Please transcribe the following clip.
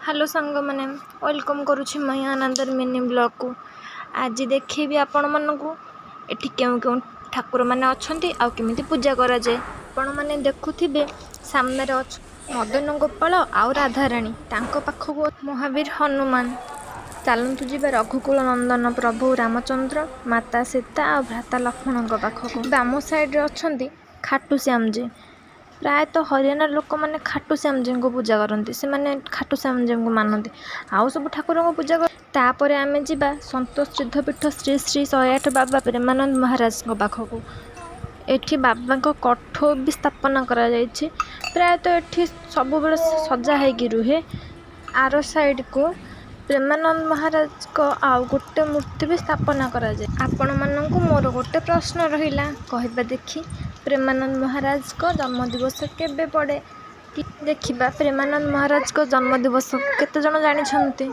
Hello सांग मैंने welcome करुँची मई आनंदर mini blog को। आज देखी आपण मानक एठी क्यों क्यों ठाकुर मैंने अच्छा केमी पूजा करा जाए। आपण मैंने देखुथिबे सामने मदन गोपाल आउ राधाराणी तांको पाखकु महावीर हनुमान। चलतु जीवा रघुकुल नंदन प्रभु रामचंद्र माता सीता और भ्राता लक्ष्मण पाखक। बाम साइड अच्छा खाटू श्याम जी प्रायतः हरियाणा लोक मैंने खाटू श्याम जी को पूजा करती से मैंने खाटू श्याम जी को मानती आउ सब ठाकुर को पूजा कर। तापर आम जा सतोष सिद्धपीठ श्री श्री 108 बाबा प्रेमानंद महाराज पाखक। एठी बाबा कठ भी स्थापना करा जायछि। प्रायतः एठी सब बेले सजा होगी रुहे। आर साइड को प्रेमानंद महाराज को आउ गोटे मूर्ति भी स्थापना करा जाए। आपण मानकु मोर गोटे प्रश्न रहिला कहबा देखी प्रेमानंद महाराज को जन्मदिवस केबे पड़े देखिबा। प्रेमानंद महाराज को जन्मदिवस केते जण जानिछन्ति।